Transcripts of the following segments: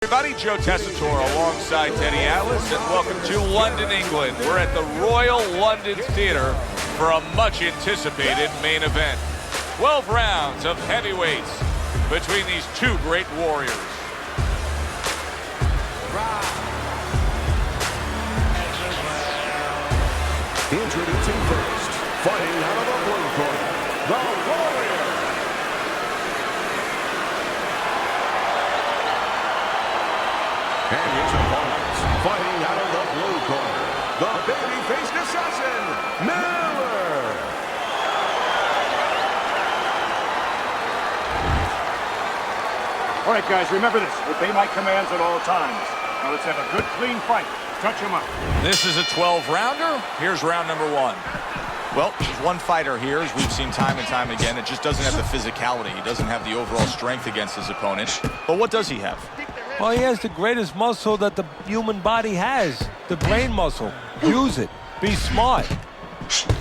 Everybody, Joe Tessitore alongside Teddy Atlas, and welcome to London, England. We're at the Royal London Theatre for a much-anticipated main event. 12 rounds of heavyweights between these two great warriors. Introducing first, fighting out of the blue corner, the Warrior. And his opponents, fighting out of the blue corner, the baby-faced assassin, Miller. All right, guys, remember this. Obey my commands at all times. Now let's have a good, clean fight. Touch him up. This is a 12-rounder. Here's round number one. Well, there's one fighter here, as we've seen time and time again, that just doesn't have the physicality. He doesn't have the overall strength against his opponent. But what does he have? Well, he has the greatest muscle that the human body has, the brain muscle. Use it. Be smart.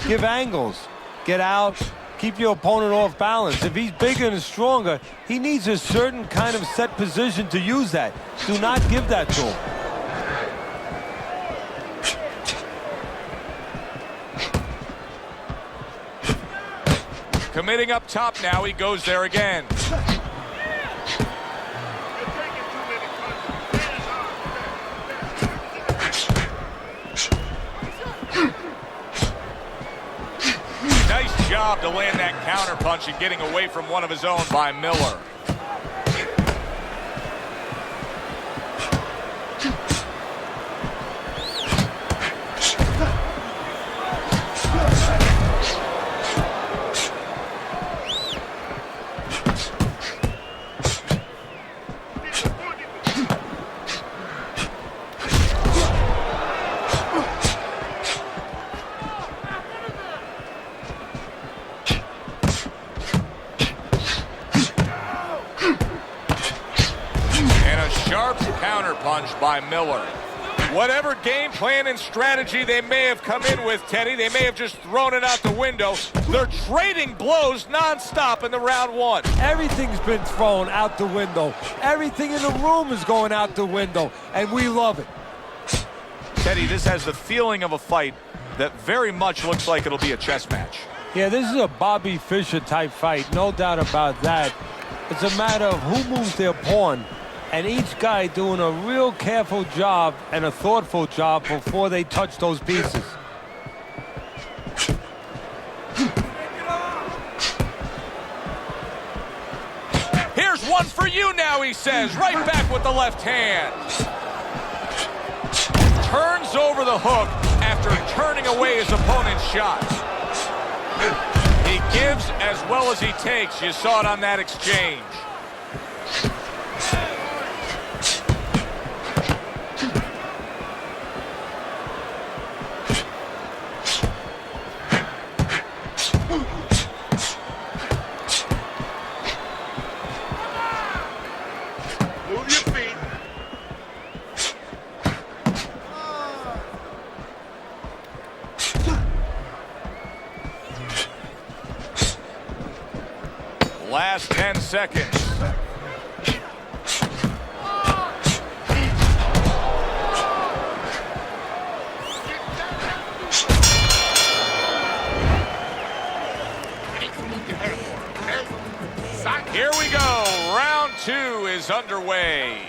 Give angles. Get out. Keep your opponent off balance. If he's bigger and stronger, he needs a certain kind of set position to use that. Do not give that to him. Committing up top now, he goes there again. Nice job to land that counter punch and getting away from one of his own by Miller. Sharp counter punch by Miller. Whatever game plan and strategy they may have come in with, Teddy, they may have just thrown it out the window. They're trading blows nonstop in the round one. Everything's been thrown out the window. Everything in the room is going out the window, and we love it. Teddy, this has the feeling of a fight that very much looks like it'll be a chess match. Yeah, this is a Bobby Fischer type fight, no doubt about that. It's a matter of who moves their pawn, and each guy doing a real careful job and a thoughtful job before they touch those pieces. Here's one for you now, he says, right back with the left hand. Turns over the hook after turning away his opponent's shots. He gives as well as he takes. You saw it on that exchange. Last 10 seconds. Here we go. Round two is underway.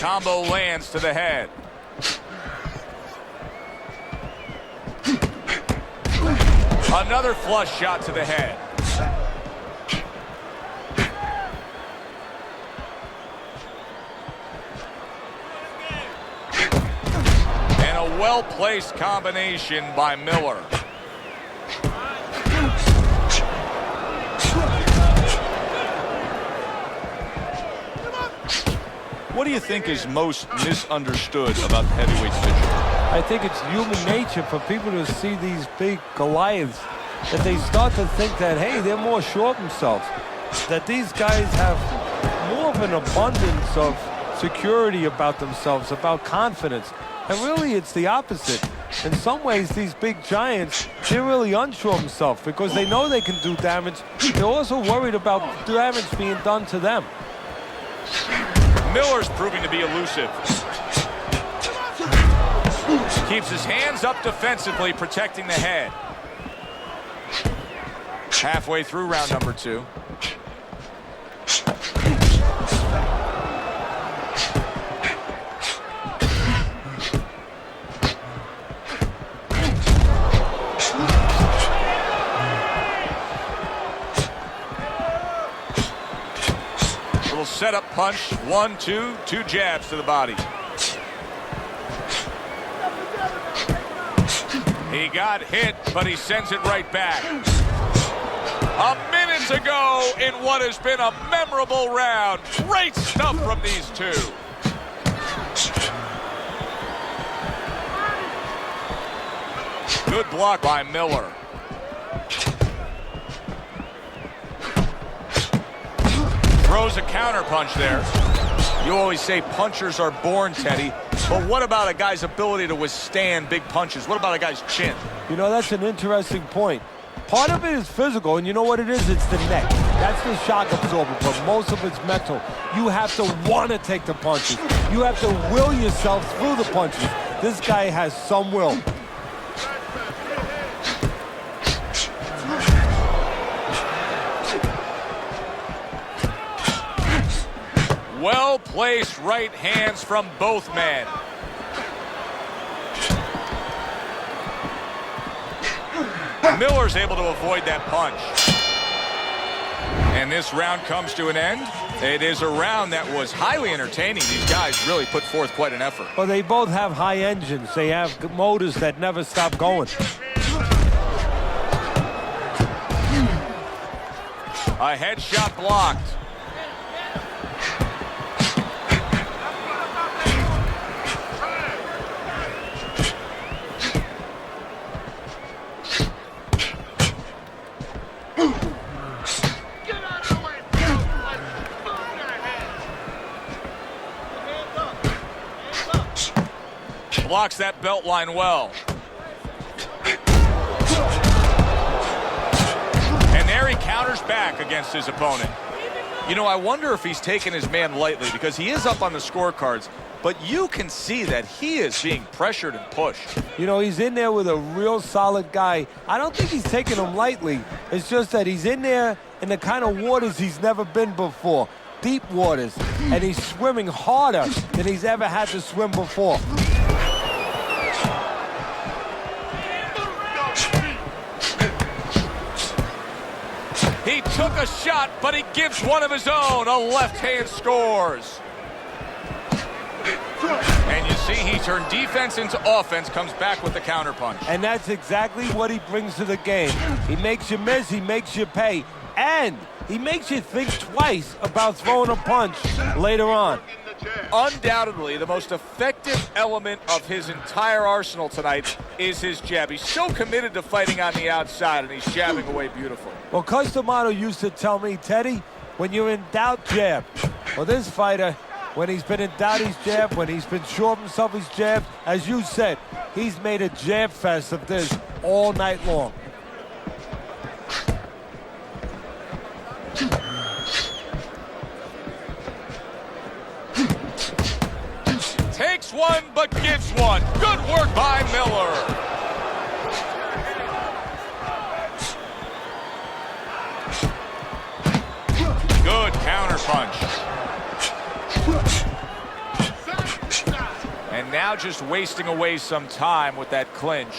Combo lands to the head. Another flush shot to the head. And a well-placed combination by Miller. What do you think is most misunderstood about the heavyweight division? I think it's human nature for people to see these big Goliaths, that they start to think that, hey, they're more sure of themselves. that these guys have more of an abundance of security about themselves, about confidence. And really, it's the opposite. In some ways, these big giants, they're really unsure of themselves because they know they can do damage. They're also worried about damage being done to them. Miller's proving to be elusive. Keeps his hands up defensively, protecting the head. Halfway through round number 2. Little setup punch. 1, 2, 2 jabs to the body. He got hit, but he sends it right back. A minute to go in what has been a memorable round. Great stuff from these two. Good block by Miller. Throws a counter punch there. You always say punchers are born, Teddy. But what about a guy's ability to withstand big punches? What about a guy's chin? You know, that's an interesting point. Part of it is physical, and you know what it is? It's the neck. That's the shock absorber, but most of it's mental. You have to want to take the punches. You have to will yourself through the punches. This guy has some will. Well-placed right hands from both men. Miller's able to avoid that punch. And this round comes to an end. It is a round that was highly entertaining. These guys really put forth quite an effort. Well, they both have high engines. They have motors that never stop going. A headshot blocked. Blocks that belt line well. And there he counters back against his opponent. You know, I wonder if he's taking his man lightly because he is up on the scorecards, but you can see that he is being pressured and pushed. You know, he's in there with a real solid guy. I don't think he's taking him lightly. It's just that he's in there in the kind of waters he's never been before. Deep waters. And he's swimming harder than he's ever had to swim before. He took a shot, but he gives one of his own. A left hand scores. And you see he turned defense into offense, comes back with the counterpunch. And that's exactly what he brings to the game. He makes you miss, he makes you pay, and he makes you think twice about throwing a punch later on. Undoubtedly, the most effective element of his entire arsenal tonight is his jab. He's so committed to fighting on the outside, and he's jabbing away beautifully. Well, Customato used to tell me, Teddy, when you're in doubt, jab. Well, this fighter, when he's been in doubt, he's jabbed. When he's been sure of himself, he's jabbed. As you said, he's made a jab fest of this all night long. Takes one, but gives one. Good work by Miller. Good counter punch. And now just wasting away some time with that clinch.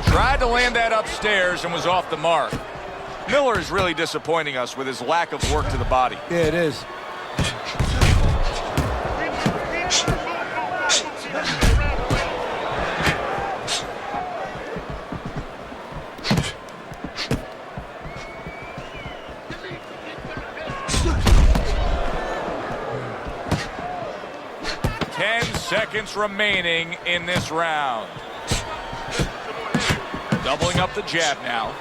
Tried to land that upstairs and was off the mark. Miller is really disappointing us with his lack of work to the body. Yeah, it is. Ten seconds remaining in this round. Doubling up the jab now.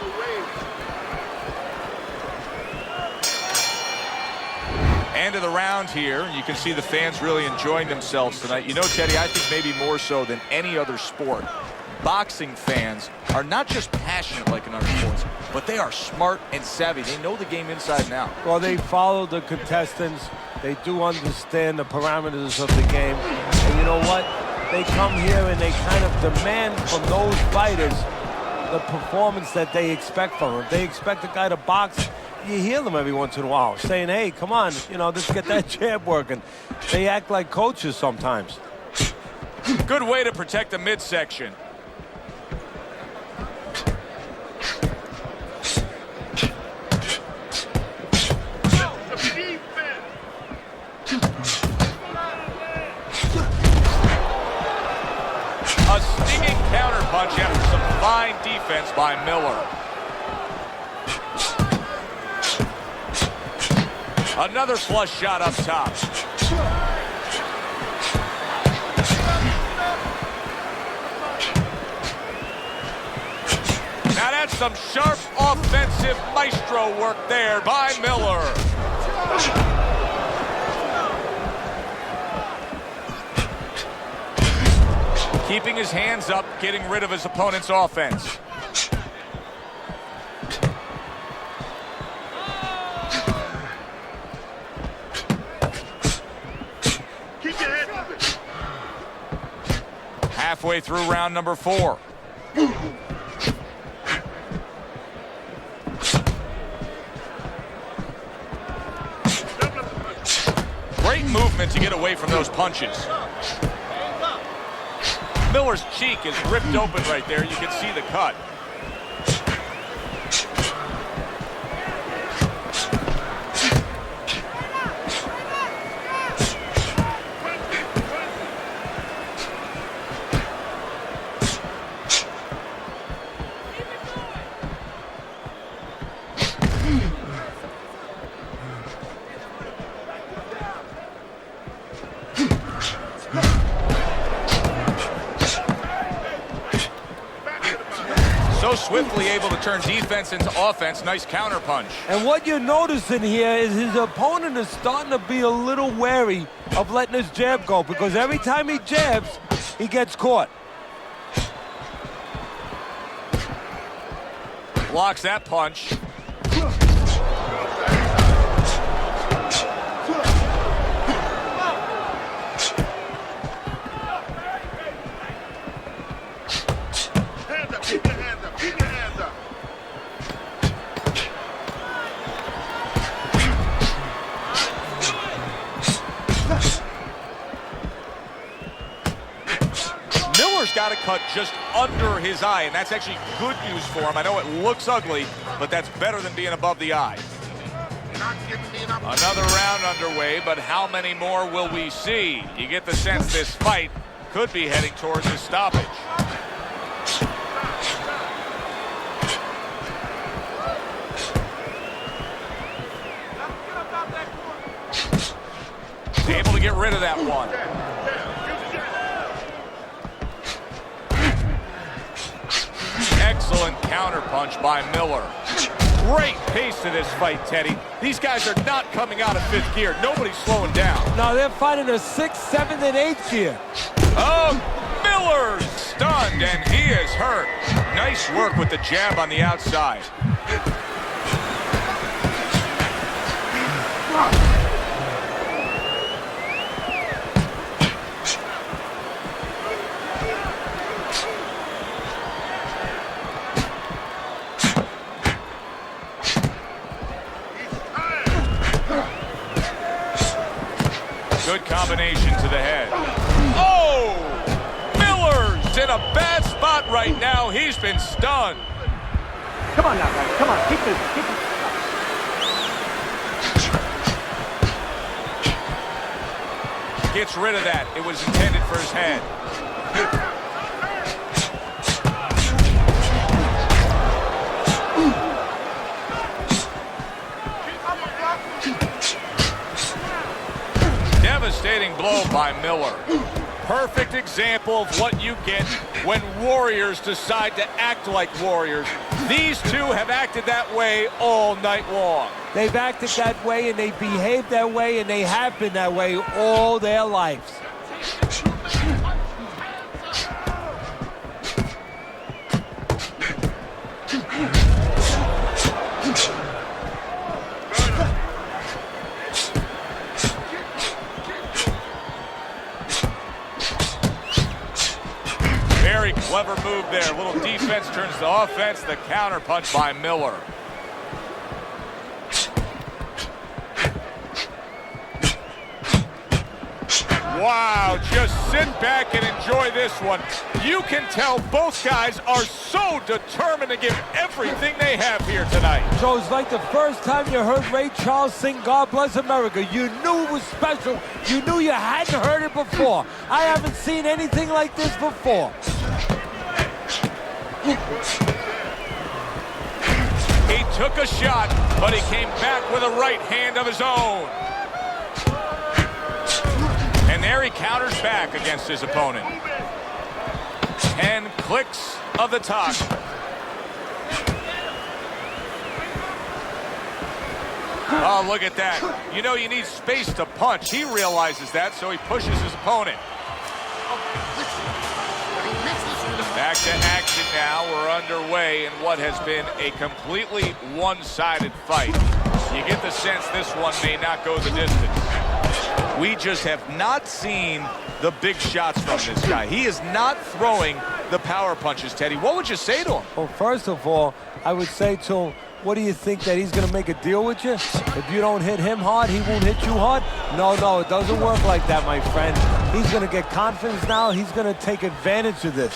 End of the round here. You can see the fans really enjoying themselves tonight. You know, Teddy, I think maybe more so than any other sport, boxing fans are not just passionate like in other sports, but they are smart and savvy. They know the game inside and out. Well, they follow the contestants. They do understand the parameters of the game. And you know what? They come here and they kind of demand from those fighters the performance that they expect from them. If they expect a guy to box, you hear them every once in a while saying, hey, come on, you know, let's get that jab working. They act like coaches sometimes. Good way to protect the midsection. A stinging counterpunch after some fine defense by Miller. Another flush shot up top. Now that's some sharp offensive maestro work there by Miller. Keeping his hands up, getting rid of his opponent's offense. Halfway through round number 4. Great movement to get away from those punches. Miller's cheek is ripped open right there. You can see the cut. So swiftly able to turn defense into offense. Nice counterpunch. And what you're noticing here is his opponent is starting to be a little wary of letting his jab go, because every time he jabs, he gets caught. Blocks that punch. Miller's got a cut just under his eye, and that's actually good news for him. I know it looks ugly, but that's better than being above the eye. Another round underway, but how many more will we see? You get the sense this fight could be heading towards a stoppage. Able to get rid of that one. Excellent counterpunch by Miller. Great pace to this fight, Teddy. These guys are not coming out of 5th gear. Nobody's slowing down. No, they're fighting a 6th, 7th, and 8th gear. Oh, Miller's stunned, and he is hurt. Nice work with the jab on the outside. Good combination to the head. Oh! Miller's in a bad spot right now. He's been stunned. Come on now, guys. Come on. Keep this. Gets rid of that. It was intended for his head. Devastating blow by Miller. perfect example of what you get when warriors decide to act like warriors. These two have acted that way all night long. They've acted that way, and they behaved that way, and they have been that way all their lives. Very clever move there. A little defense turns to offense. The counter punch by Miller. Wow, just sit back and enjoy this one. You can tell both guys are so determined to give everything they have here tonight. So it's like the first time you heard Ray Charles sing God Bless America. You knew it was special. You knew you hadn't heard it before. I haven't seen anything like this before. He took a shot, but he came back with a right hand of his own. And there he counters back against his opponent. 10 clicks of the talk. Oh, look at that. You know, you need space to punch. He realizes that, so he pushes his opponent. Back to action now. We're underway in what has been a completely one-sided fight. You get the sense this one may not go the distance. We just have not seen the big shots from this guy. He is not throwing the power punches, Teddy. What would you say to him? Well, first of all, I would say to him, what do you think, that he's going to make a deal with you? If you don't hit him hard, he won't hit you hard? No, it doesn't work like that, my friend. He's going to get confidence now. He's going to take advantage of this.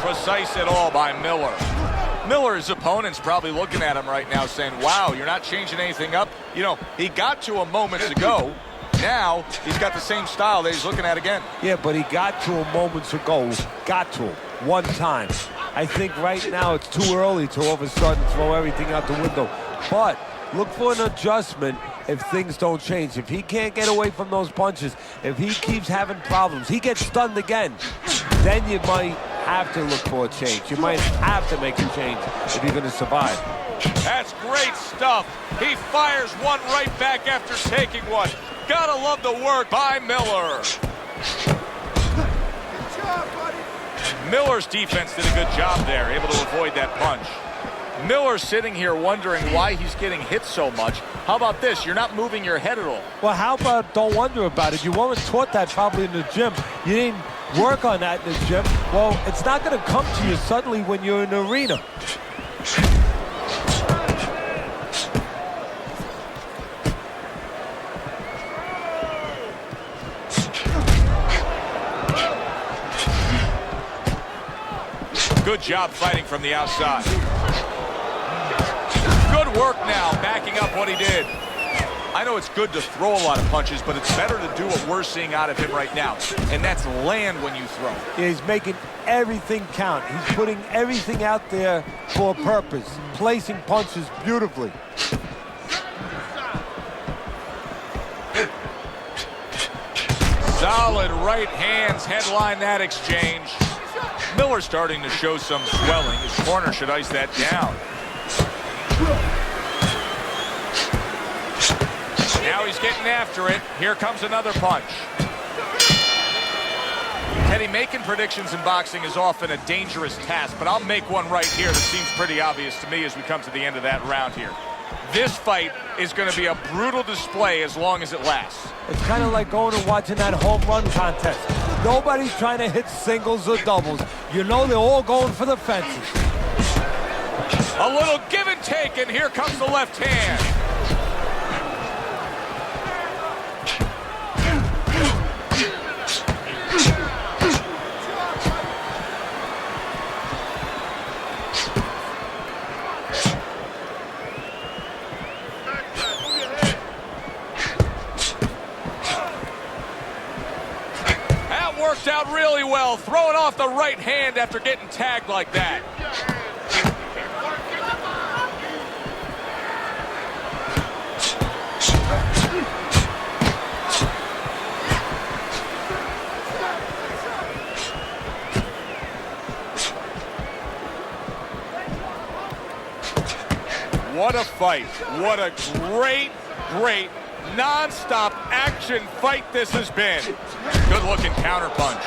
Precise at all by Miller. Miller's opponent's probably looking at him right now saying, wow, you're not changing anything up. You know, he got to him moments ago. Now he's got the same style that he's looking at again. Yeah, but he got to him moments ago. Got to him one time. I think right now it's too early to all of a sudden throw everything out the window. But look for an adjustment if things don't change. If he can't get away from those punches, if he keeps having problems, he gets stunned again, then you might have to look for a change. You might have to make a change if you're going to survive. That's great stuff. He fires one right back after taking one. Gotta love the work by Miller. Good job, buddy. Miller's defense did a good job there, able to avoid that punch. Miller's sitting here wondering why he's getting hit so much. How about this? You're not moving your head at all. Well, how about don't wonder about it? You weren't taught that probably in the gym. You didn't work on that in the gym. Well, it's not going to come to you suddenly when you're in the arena. Good job fighting from the outside. Good work now, backing up what he did. I know it's good to throw a lot of punches, but it's better to do what we're seeing out of him right now, and that's land when you throw. Yeah, he's making everything count. He's putting everything out there for a purpose, placing punches beautifully. Solid right hands headline that exchange. Miller's starting to show some swelling. His corner should ice that down. Now he's getting after it. Here comes another punch. Teddy, making predictions in boxing is often a dangerous task, but I'll make one right here that seems pretty obvious to me as we come to the end of that round here. This fight is going to be a brutal display as long as it lasts. It's kind of like going and watching that home run contest. Nobody's trying to hit singles or doubles. You know they're all going for the fences. A little give and take, and here comes the left hand. That worked out really well, throwing off the right hand after getting tagged like that. What a fight. What a great, great, non-stop action fight this has been. Good-looking counterpunch.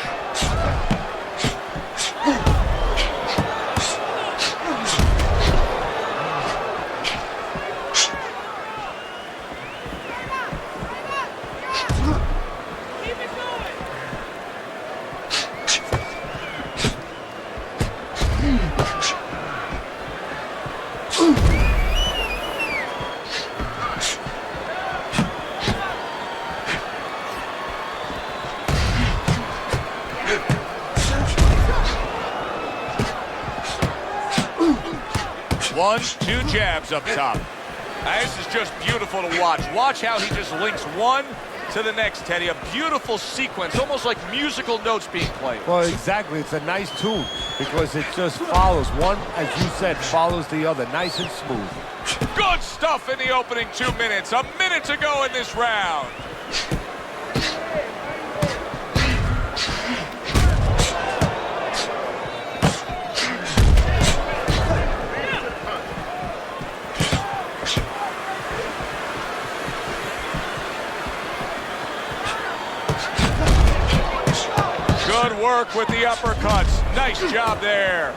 One, two jabs up top. This is just beautiful to watch. Watch how he just links one to the next, Teddy. A beautiful sequence, almost like musical notes being played. Well, exactly. It's a nice tune because it just follows. One, as you said, follows the other. Nice and smooth. Good stuff in the opening 2 minutes. A minute to go in this round. Good work with the uppercuts. Nice job there.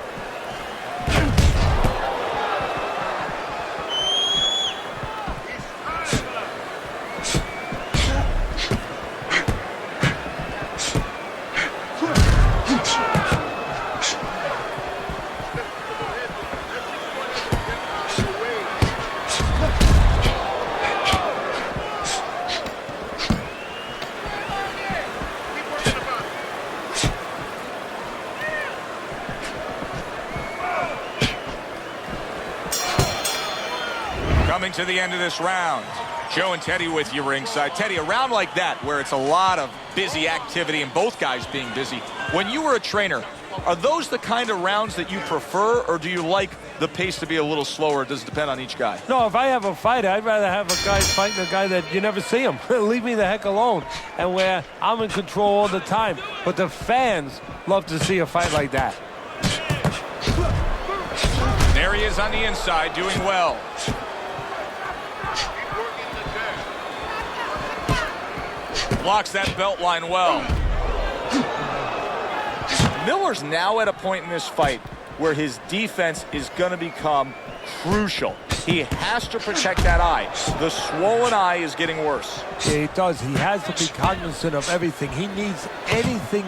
Coming to the end of this round. Joe and Teddy with you ringside. Teddy, a round like that where it's a lot of busy activity and both guys being busy. When you were a trainer, are those the kind of rounds that you prefer, or do you like the pace to be a little slower? Does it depend on each guy? No, if I have a fight, I'd rather have a guy fighting a guy that you never see him. Leave me the heck alone. And where I'm in control all the time. But the fans love to see a fight like that. There he is on the inside, doing well. Blocks that belt line well. Miller's now at a point in this fight where his defense is going to become crucial. He has to protect that eye. The swollen eye is getting worse. Yeah, he does. He has to be cognizant of everything. He needs anything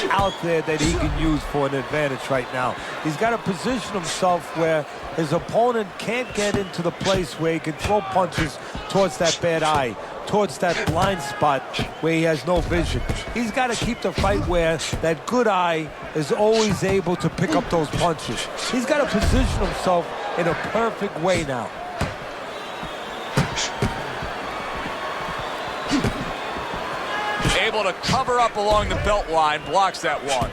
out there that he can use for an advantage right now. He's got to position himself where his opponent can't get into the place where he can throw punches towards that bad eye, towards that blind spot where he has no vision. He's got to keep the fight where that good eye is always able to pick up those punches. He's got to position himself in a perfect way now. Able to cover up along the belt line, blocks that one.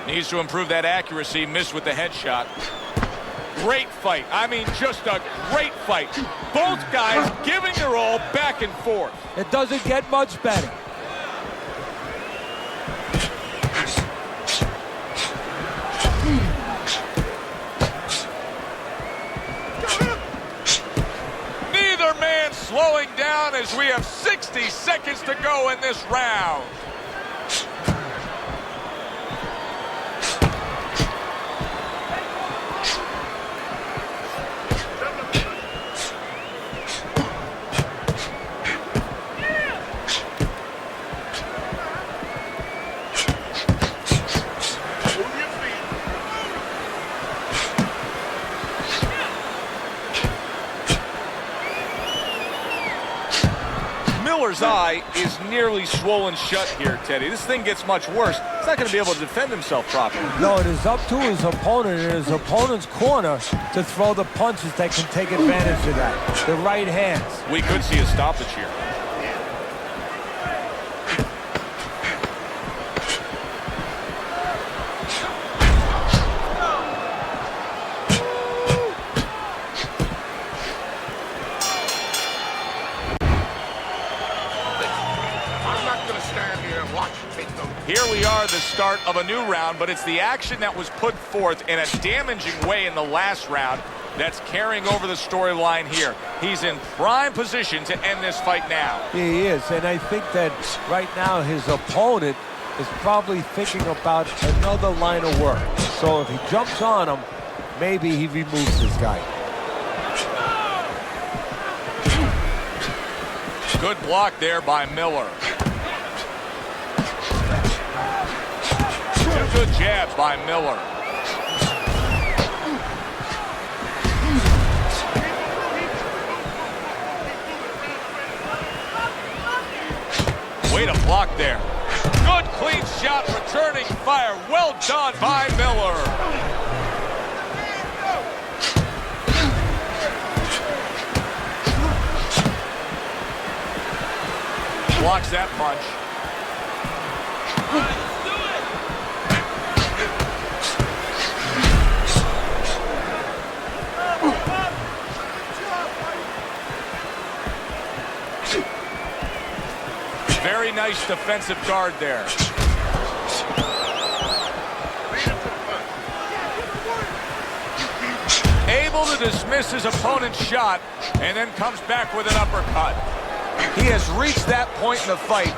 Needs to improve that accuracy, missed with the headshot. Great fight. I mean, just a great fight. Both guys giving their all back and forth. It doesn't get much better. Neither man slowing down as we have 60 seconds to go in this round. Miller's eye is nearly swollen shut here, Teddy. This thing gets much worse. He's not going to be able to defend himself properly. No, it is up to his opponent in his opponent's corner to throw the punches that can take advantage of that. The right hands. We could see a stoppage here. Here we are, the start of a new round, but it's the action that was put forth in a damaging way in the last round that's carrying over the storyline here. He's in prime position to end this fight now. Yeah, he is, and I think that right now his opponent is probably thinking about another line of work. So if he jumps on him, maybe he removes this guy. Good block there by Miller. Two good jabs by Miller. Way to block there. Good clean shot, returning fire. Well done by Miller. Blocks that punch. Very nice defensive guard there. Able to dismiss his opponent's shot and then comes back with an uppercut. He has reached that point in the fight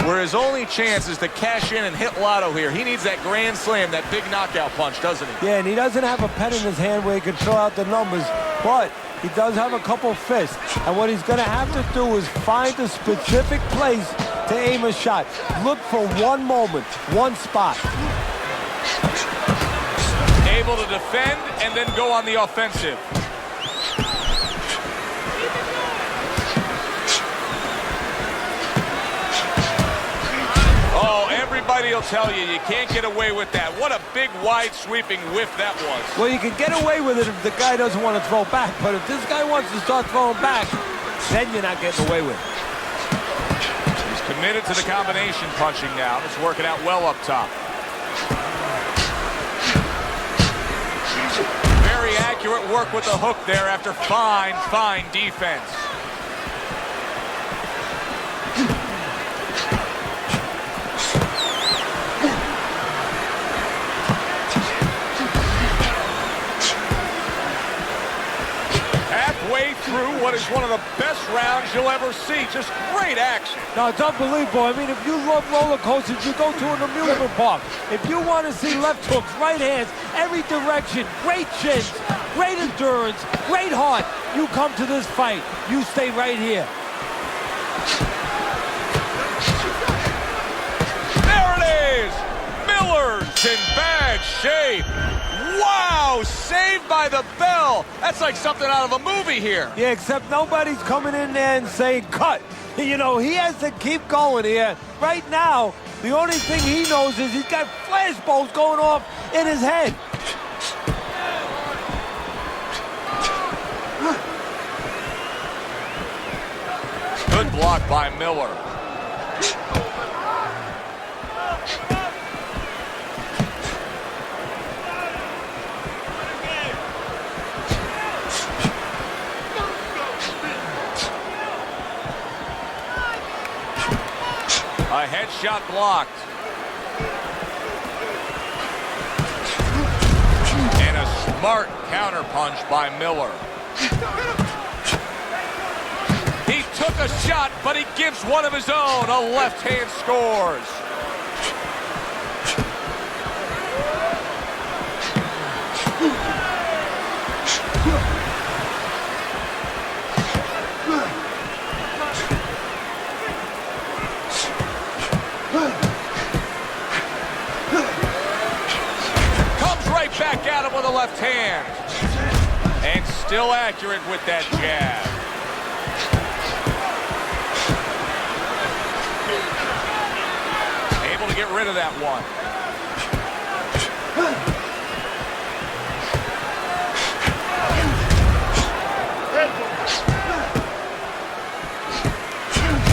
where his only chance is to cash in and hit lotto here. He needs that grand slam, that big knockout punch, doesn't he? Yeah, and he doesn't have a pen in his hand where he can throw out the numbers, but he does have a couple fists. And what he's going to have to do is find a specific place to aim a shot. Look for one moment, one spot. Able to defend and then go on the offensive. Oh, everybody will tell you, you can't get away with that. What a big, wide, sweeping whiff that was. Well, you can get away with it if the guy doesn't want to throw back, but if this guy wants to start throwing back, then you're not getting away with it. He's committed to the combination punching now. It's working out well up top. Very accurate work with the hook there after fine, fine defense. Halfway through what is one of the best rounds you'll ever see. Just great action. No, it's unbelievable. I mean, if you love roller coasters, you go to an amusement park. If you want to see left hooks, right hands, every direction, great chins, great endurance, great heart, you come to this fight. You stay right here. There it is! Miller's in bad shape. Wow, saved by the bell. That's like something out of a movie here. Yeah, except nobody's coming in there and saying, cut. You know, he has to keep going here. Right now, the only thing he knows is he's got flashballs going off in his head. Good block by Miller. A headshot blocked. And a smart counterpunch by Miller. He took a shot, but he gives one of his own. A left hand scores. Back at him with a left hand. And still accurate with that jab. get rid of that one.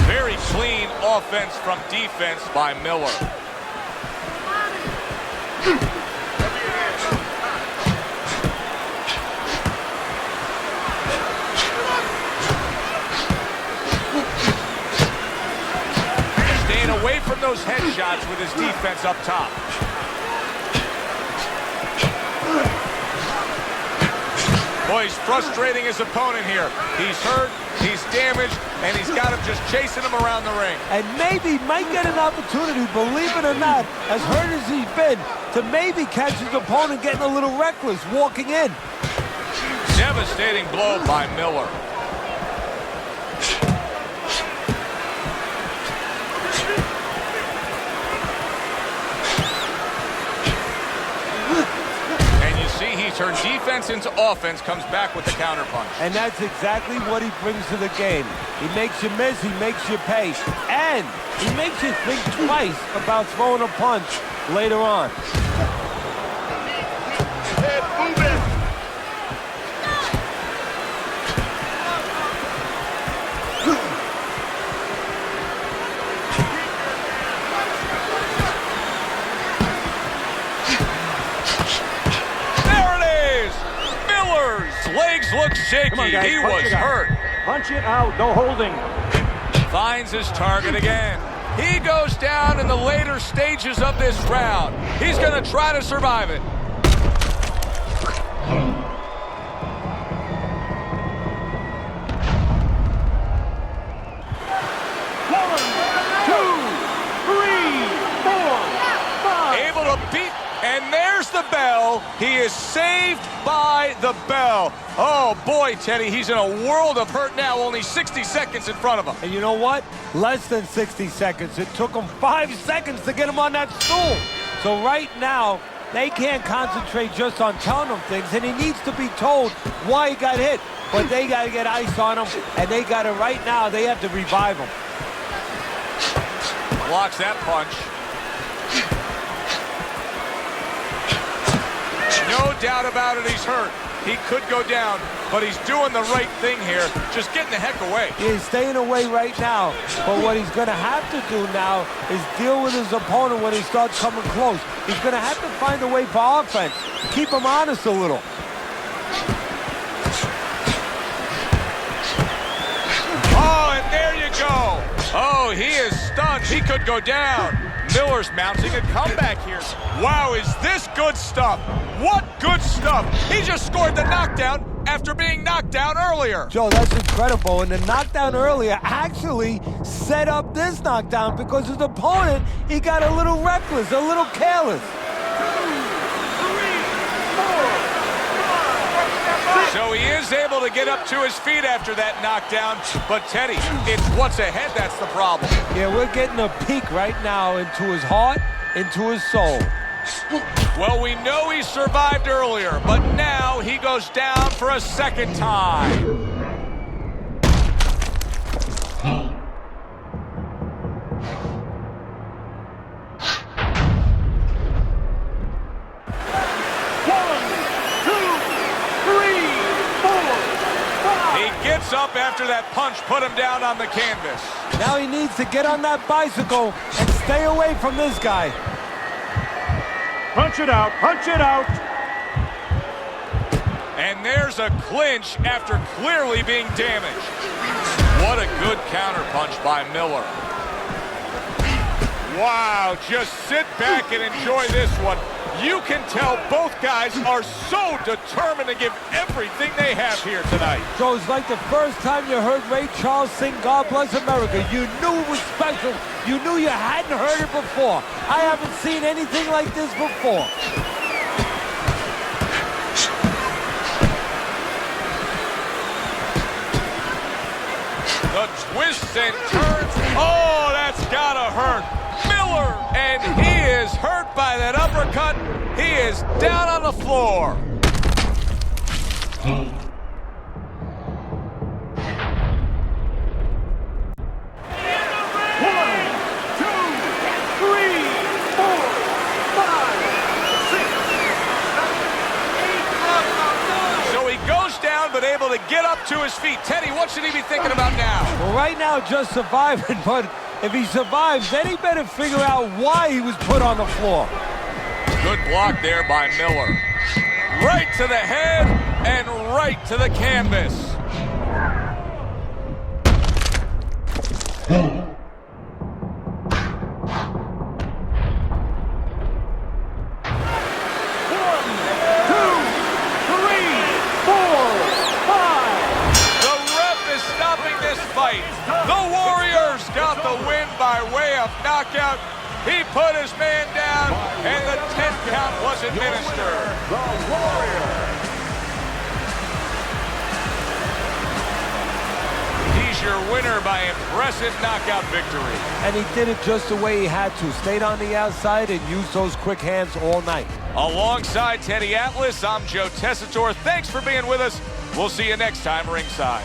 Very clean offense from defense by Miller. Staying away from those headshots with his defense up top. Boy, he's frustrating his opponent here. He's hurt, he's damaged, and he's got him just chasing him around the ring. And maybe might get an opportunity, believe it or not, as hurt as he's been, to maybe catch his opponent getting a little reckless, walking in. Devastating blow by Miller. He turned defense into offense, comes back with the counterpunch. And that's exactly what he brings to the game. He makes you miss, he makes you pay, and he makes you think twice about throwing a punch later on. Legs look shaky. On, guys, he was hurt. Punch it out. No holding. Finds his target again. He goes down in the later stages of this round. He's going to try to survive it. 1, 2, 3, 4, 5. Able to beat, and there's the bell. He is saved by the bell. Oh boy, Teddy, he's in a world of hurt now. Only 60 seconds in front of him. And you know what? Less than 60 seconds. It took him 5 seconds to get him on that stool. So right now, they can't concentrate just on telling him things, and he needs to be told why he got hit. But they got to get ice on him, and they got to, right now, they have to revive him. Blocks that punch. No doubt about it, he's hurt. He could go down, but he's doing the right thing here, just getting the heck away. He's staying away right now, but what he's going to have to do now is deal with his opponent when he starts coming close. He's going to have to find a way for offense. Keep him honest a little. Oh, and there you go. Oh, he is stunned. He could go down. Miller's mounting a comeback here. Wow, is this good stuff? What good stuff. He just scored the knockdown after being knocked down earlier. Joe, that's incredible. And the knockdown earlier actually set up this knockdown because his opponent, he got a little reckless, a little careless. 2, 3, 4, 5. So he is able to get up to his feet after that knockdown. But Teddy, it's what's ahead that's the problem. Yeah, we're getting a peek right now into his heart, into his soul. Well, we know he survived earlier, but now he goes down for a second time. He gets up after that punch put him down on the canvas. Now he needs to get on that bicycle and stay away from this guy. Punch it out. Punch it out. And there's a clinch after clearly being damaged. What a good counterpunch by Miller. Wow, just sit back and enjoy this one. You can tell both guys are so determined to give everything they have here tonight. So it's like the first time you heard Ray Charles sing God Bless America. You knew it was special. You knew you hadn't heard it before. I haven't seen anything like this before. The twists and turns. Oh, that's gotta hurt. Miller, and he is hurt by that uppercut. He is down on the floor. 1, 2, 3, to get up to his feet. Teddy, what should he be thinking about now? Well, right now, just surviving, but if he survives, then he better figure out why he was put on the floor. Good block there by Miller. Right to the head and right to the canvas. The Warriors got the win by way of knockout. He put his man down, and the 10 count was administered. The Warriors. He's your winner by impressive knockout victory. And he did it just the way he had to. Stayed on the outside and used those quick hands all night. Alongside Teddy Atlas, I'm Joe Tessitore. Thanks for being with us. We'll see you next time ringside.